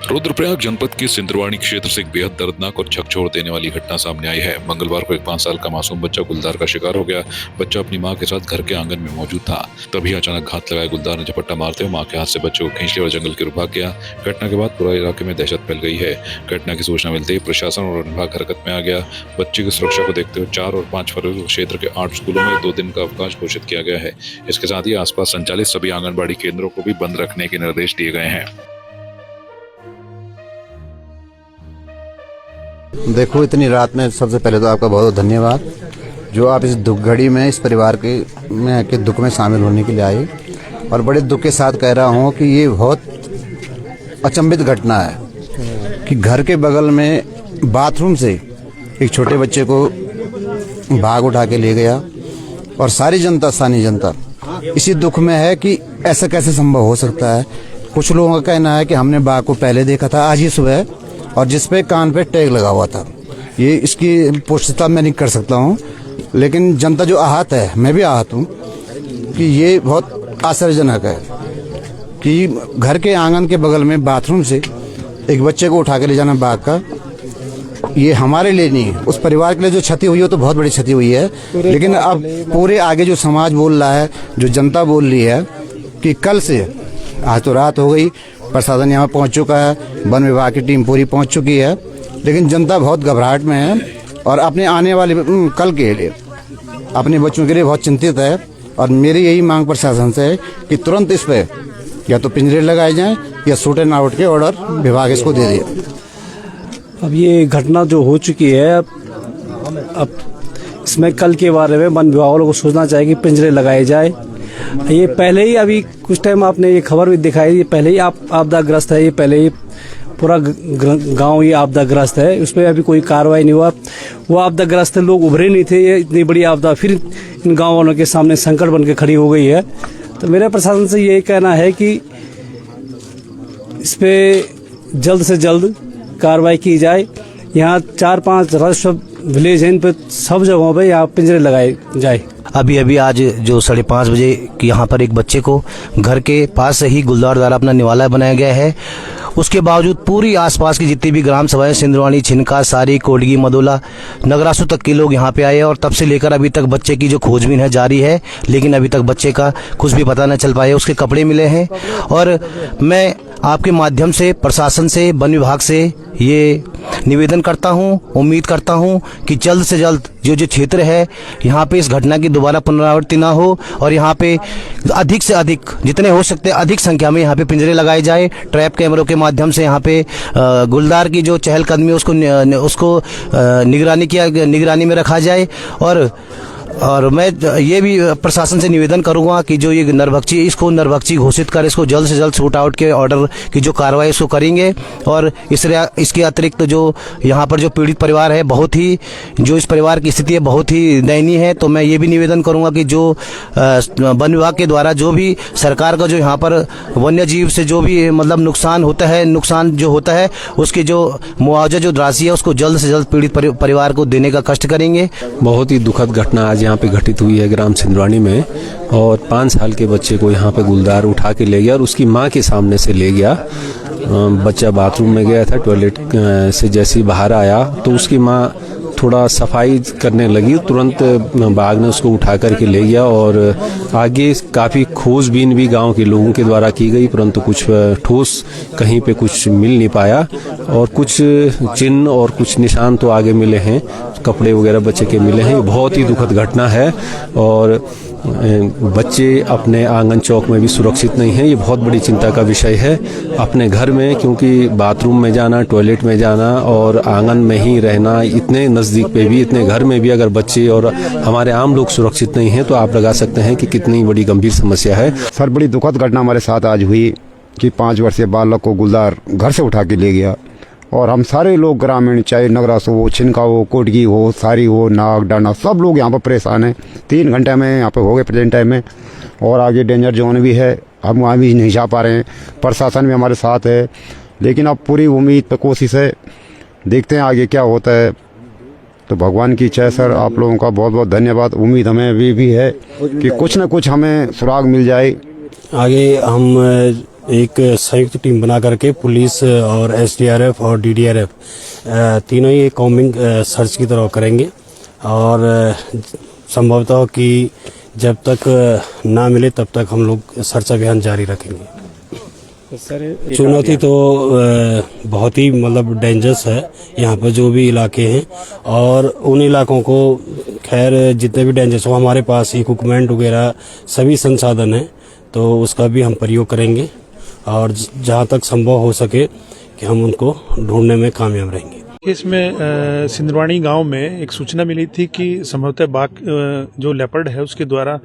रुद्रप्रयाग जनपद के सिंदरवानी क्षेत्र से एक बेहद दर्दनाक और झकझोर देने वाली घटना सामने आई है। मंगलवार को एक 5 साल का मासूम बच्चा गुलदार का शिकार हो गया। बच्चा अपनी मां के साथ घर के आंगन में मौजूद था, तभी अचानक घात लगाए गुलदार ने झपट्टा मारते हुए मां के हाथ से बच्चे को खींच लिया और जंगल की ओर भाग गया। घटना के बाद पूरे इलाके में दहशत फैल गई है। घटना की सूचना मिलते ही प्रशासन और वन विभाग हरकत में आ गया। बच्चे की सुरक्षा को देखते हुए 4 और 5 फरवरी को क्षेत्र के 8 स्कूलों में 2 दिन का अवकाश घोषित किया गया है। इसके साथ ही आसपास संचालित सभी आंगनबाड़ी केंद्रों को भी बंद रखने के निर्देश दिए गए हैं। देखो, इतनी रात में सबसे पहले तो आपका बहुत बहुत धन्यवाद जो आप इस दुख घड़ी में इस परिवार के दुख में शामिल होने के लिए आए। और बड़े दुख के साथ कह रहा हूँ कि ये बहुत अचंभित घटना है कि घर के बगल में बाथरूम से एक छोटे बच्चे को भाग उठा के ले गया और सारी जनता, स्थानीय जनता इसी दुख में है कि ऐसा कैसे संभव हो सकता है। कुछ लोगों का कहना है कि हमने बाघ को पहले देखा था आज ही सुबह, और जिसपे कान पे टैग लगा हुआ था। ये इसकी पुष्टता मैं नहीं कर सकता हूँ, लेकिन जनता जो आहत है, मैं भी आहत हूँ कि ये बहुत आश्चर्यजनक है कि घर के आंगन के बगल में बाथरूम से एक बच्चे को उठा के ले जाना बाघ का, ये हमारे लिए नहीं, उस परिवार के लिए जो क्षति हुई है तो बहुत बड़ी क्षति हुई है। लेकिन अब पूरे आगे जो समाज बोल रहा है, जो जनता बोल रही है कि कल से, आज तो रात हो गई, प्रशासन यहाँ पहुँच चुका है, वन विभाग की टीम पूरी पहुँच चुकी है, लेकिन जनता बहुत घबराहट में है और अपने आने वाले कल के लिए, अपने बच्चों के लिए बहुत चिंतित है। और मेरी यही मांग प्रशासन से है कि तुरंत इस पे या तो पिंजरे लगाए जाएं या शूट एंड आउट के ऑर्डर विभाग इसको दे दिए। अब ये घटना जो हो चुकी है, अब इसमें कल के बारे में वन विभाग को सोचना चाहिए कि पिंजरे लगाए जाए। ये पहले ही, अभी कुछ टाइम आपने ये खबर भी दिखाई, ये पहले ही आपदाग्रस्त है, ये पहले ही पूरा गांव ये आपदाग्रस्त है, उसमें अभी कोई कार्रवाई नहीं हुआ। वो आपदाग्रस्त लोग उभरे नहीं थे, ये इतनी बड़ी आपदा फिर इन गांव वालों के सामने संकट बन के खड़ी हो गई है। तो मेरे प्रशासन से ये कहना है कि इस पे जल्द से जल्द कार्रवाई की जाए। यहाँ 4-5 राष्ट्र विलेज हैं, इन पे सब जगहों पे यहाँ पिंजरे लगाए जाए। अभी आज जो 5:30 बजे यहाँ पर एक बच्चे को घर के पास से ही गुलदार द्वारा अपना निवाला बनाया गया है। उसके बावजूद पूरी आसपास की जितनी भी ग्राम सभाएं, सिंदरवानी, छिनका, सारी, कोडगी, मदोला, नगरासू तक के लोग यहाँ पे आए और तब से लेकर अभी तक बच्चे की जो खोजबीन है जारी है, लेकिन अभी तक बच्चे का कुछ भी पता न चल पाया। उसके कपड़े मिले हैं और मैं आपके माध्यम से प्रशासन से, वन विभाग से ये निवेदन करता हूँ, उम्मीद करता हूँ कि जल्द से जल्द जो क्षेत्र है यहाँ पे इस घटना की दोबारा पुनरावृत्ति ना हो और यहाँ पे अधिक से अधिक, जितने हो सकते हैं अधिक संख्या में यहाँ पे पिंजरे लगाए जाए। ट्रैप कैमरों के माध्यम से यहाँ पे गुलदार की जो चहलकदमी उसको निगरानी में रखा जाए। और मैं ये भी प्रशासन से निवेदन करूंगा कि जो ये नरभक्षी घोषित कर इसको जल्द से जल्द शूट आउट के ऑर्डर की जो कार्रवाई इसको करेंगे। और इसके अतिरिक्त जो यहाँ पर जो पीड़ित परिवार है, जो इस परिवार की स्थिति है बहुत ही दयनीय है। तो मैं ये भी निवेदन करूंगा कि जो वन विभाग के द्वारा जो भी सरकार का जो यहाँ पर वन्य जीव से जो भी मतलब नुकसान जो होता है उसकी जो मुआवजा जो राशि है उसको जल्द से जल्द पीड़ित परिवार को देने का कष्ट करेंगे। बहुत ही दुखद घटना आज यहाँ पे घटित हुई है ग्राम सिंदरवानी में, और 5 साल के बच्चे को यहाँ पे गुलदार उठा के ले गया और उसकी माँ के सामने से ले गया। बच्चा बाथरूम में गया था, टॉयलेट से जैसे ही बाहर आया तो उसकी माँ थोड़ा सफाई करने लगी, तुरंत बाघ ने उसको उठा करके ले गया। और आगे काफ़ी खोजबीन भी गांव के लोगों के द्वारा की गई, परंतु कुछ ठोस कहीं पे कुछ मिल नहीं पाया। और कुछ चिन्ह और कुछ निशान तो आगे मिले हैं, कपड़े वगैरह बच्चे के मिले हैं। ये बहुत ही दुखद घटना है और बच्चे अपने आंगन चौक में भी सुरक्षित नहीं हैं। ये बहुत बड़ी चिंता का विषय है। अपने घर में, क्योंकि बाथरूम में जाना, टॉयलेट में जाना और आंगन में ही रहना, इतने नज़दीक पे भी, इतने घर में भी अगर बच्चे और हमारे आम लोग सुरक्षित नहीं हैं तो आप लगा सकते हैं कि कितनी बड़ी गंभीर समस्या है। सर, बड़ी दुखद घटना हमारे साथ आज हुई कि 5 वर्षीय बालक को गुलदार घर से उठा के ले गया और हम सारे लोग ग्रामीण, चाहे नगरासो हो, छिनका हो, कोटगी हो, सारी हो, नाग डाना, सब लोग यहाँ पर परेशान हैं। 3 घंटे में यहाँ पे हो गए प्रेजेंट टाइम में, और आगे डेंजर जोन भी है, हम वहाँ भी नहीं जा पा रहे हैं। प्रशासन भी हमारे साथ है, लेकिन अब पूरी उम्मीद पे कोशिश है, देखते हैं आगे क्या होता है। तो भगवान की इच्छा है सर। आप लोगों का बहुत बहुत धन्यवाद। उम्मीद हमें भी है कि कुछ न कुछ हमें सुराग मिल जाए। आगे हम एक संयुक्त टीम बना करके पुलिस और SDRF और DDRF तीनों ही कॉम्बिंग सर्च की तरह करेंगे और संभवतः कि जब तक ना मिले तब तक हम लोग सर्च अभियान जारी रखेंगे। चुनौती तो बहुत ही मतलब डेंजरस है यहाँ पर जो भी इलाके हैं, और उन इलाकों को खैर जितने भी डेंजरस हो हमारे पास इक्विपमेंट वगैरह सभी संसाधन हैं, तो उसका भी हम प्रयोग करेंगे और जहाँ तक संभव हो सके कि हम उनको ढूंढने में कामयाब रहेंगे। इसमें सिंदरवानी गांव में एक सूचना मिली थी कि संभवतः बाघ जो लेपर्ड है उसके द्वारा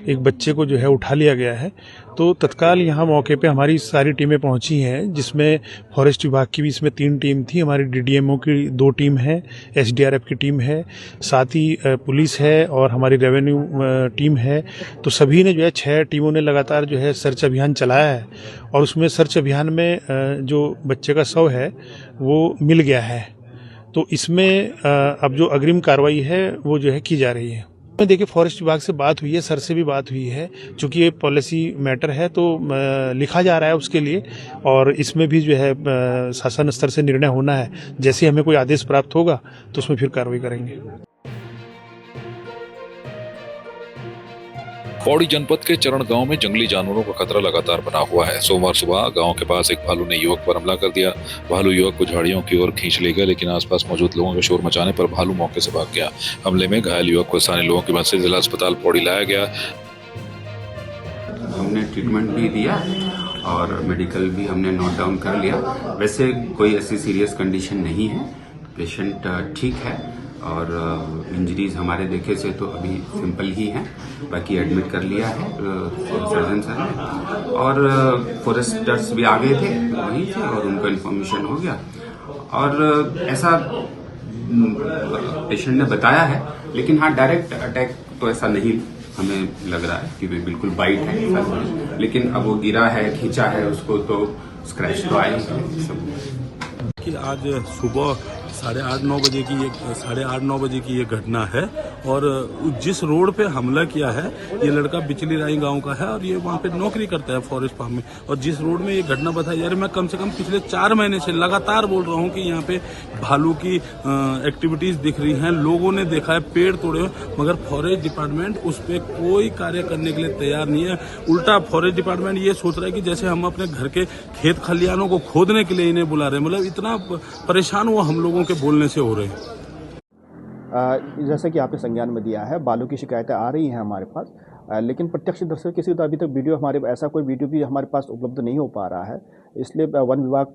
एक बच्चे को जो है उठा लिया गया है। तो तत्काल यहाँ मौके पे हमारी सारी टीमें पहुंची हैं, जिसमें फॉरेस्ट विभाग की भी इसमें 3 टीम थी, हमारी DDMO की 2 टीम है, SDRF की टीम है, साथ ही पुलिस है और हमारी रेवेन्यू टीम है। तो सभी ने जो है 6 टीमों ने लगातार जो है सर्च अभियान चलाया है और उसमें सर्च अभियान में जो बच्चे का शव है वो मिल गया है। तो इसमें अब जो अग्रिम कार्रवाई है वो जो है की जा रही है। देखिए फॉरेस्ट विभाग से बात हुई है, सर से भी बात हुई है, चूंकि ये पॉलिसी मैटर है तो लिखा जा रहा है उसके लिए, और इसमें भी जो है शासन स्तर से निर्णय होना है। जैसे हमें कोई आदेश प्राप्त होगा तो उसमें फिर कार्रवाई करेंगे। पौड़ी जनपद के चरण गांव में जंगली जानवरों का खतरा लगातार बना हुआ है। सोमवार सुबह गांव के पास एक भालू ने युवक पर हमला कर दिया। भालू युवक को झाड़ियों की ओर खींच ले गया, लेकिन आसपास मौजूद लोगों के शोर मचाने पर भालू मौके से भाग गया। हमले में घायल युवक को स्थानीय लोगों की मदद से जिला अस्पताल पौड़ी लाया गया। हमने ट्रीटमेंट भी दिया और मेडिकल भी हमने नोट डाउन कर लिया। वैसे कोई ऐसी सीरियस कंडीशन नहीं है, पेशेंट ठीक है और इंजरीज हमारे देखे से तो अभी सिंपल ही हैं। बाकी एडमिट कर लिया है सर्जन सर ने, और फॉरेस्टर्स भी आ गए थे, वही थे और उनको इन्फॉर्मेशन हो गया और ऐसा पेशेंट ने बताया है। लेकिन हाँ, डायरेक्ट अटैक तो ऐसा नहीं हमें लग रहा है कि बिल्कुल बाइट है ऐसा, लेकिन अब वो गिरा है, खींचा है उसको, तो स्क्रैच तो आए सब। कि आज सुबह 8:30-9 बजे की ये घटना है और जिस रोड पे हमला किया है ये लड़का बिचली राई गांव का है और ये वहाँ पे नौकरी करता है फॉरेस्ट फार्म में। और जिस रोड में ये घटना बताई जा रही है, मैं कम से कम पिछले 4 महीने से लगातार बोल रहा हूँ कि यहाँ पे भालू की एक्टिविटीज दिख रही हैं, लोगों ने देखा है, पेड़ तोड़े हुए, मगर फॉरेस्ट डिपार्टमेंट उस पर कोई कार्य करने के लिए तैयार नहीं है। उल्टा फॉरेस्ट डिपार्टमेंट ये सोच रहा है कि जैसे हम अपने घर के खेत खलिहानों को खोदने के लिए इन्हें बुला रहे हैं। मतलब इतना परेशान वो हम लोगों के बोलने से हो रहे हैं। जैसे कि आपने संज्ञान में दिया है, बालू की शिकायतें आ रही हैं हमारे पास, लेकिन प्रत्यक्ष दर्शक किसी तो अभी तक वीडियो हमारे ऐसा कोई वीडियो भी हमारे पास उपलब्ध नहीं हो पा रहा है। इसलिए वन विभाग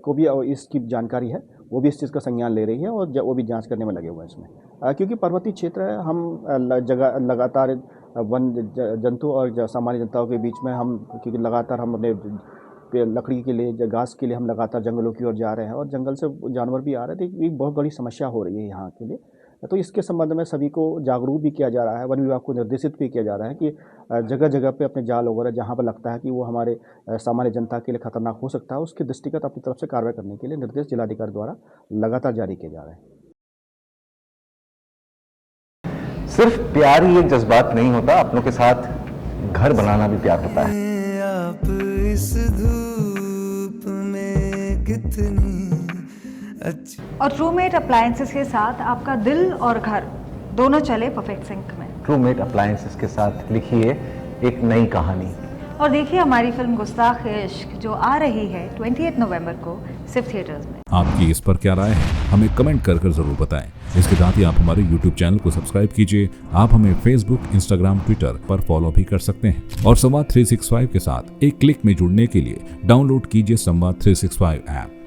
को भी इसकी जानकारी है, वो भी इस चीज़ का संज्ञान ले रही है और वो भी जांच करने में लगे हुए हैं इसमें। क्योंकि पर्वतीय क्षेत्र है, हम लगातार वन जंतु और सामान्य जनताओं के बीच में हम, क्योंकि लगातार हम अपने लकड़ी के लिए, घास के लिए हम लगातार जंगलों की ओर जा रहे हैं और जंगल से जानवर भी आ रहे हैं, तो एक बहुत बड़ी समस्या हो रही है यहाँ के लिए। तो इसके संबंध में सभी को जागरूक भी किया जा रहा है, वन विभाग को निर्देशित भी किया जा रहा है कि जगह जगह पे अपने जाल वगैरह जहाँ पर लगता है कि वो हमारे सामान्य जनता के लिए खतरनाक हो सकता है, उसके दृष्टिगत अपनी तरफ से कार्रवाई करने के लिए निर्देश जिलाधिकारी द्वारा लगातार जारी किए जा रहे हैं। सिर्फ प्यार ही एक जज्बात नहीं होता, अपनों के साथ घर बनाना भी प्यार होता है। आप इस धूप में कितनी अच्छी। और ट्रूमेट अप्लायंसेस के साथ आपका दिल और घर दोनों चले परफेक्ट सिंक में। ट्रूमेट अप्लायंसेस के साथ लिखिए एक नई कहानी और देखिए हमारी फिल्म गुस्ताख इश्क, जो आ रही है 28 नवंबर को सिर्फ थिएटर्स में। आपकी इस पर क्या राय है, हमें कमेंट कर जरूर बताएं। इसके साथ ही आप हमारे YouTube चैनल को सब्सक्राइब कीजिए। आप हमें Facebook, Instagram, Twitter पर फॉलो भी कर सकते हैं और संवाद 365 के साथ एक क्लिक में जुड़ने के लिए डाउनलोड कीजिए संवाद 365 ऐप।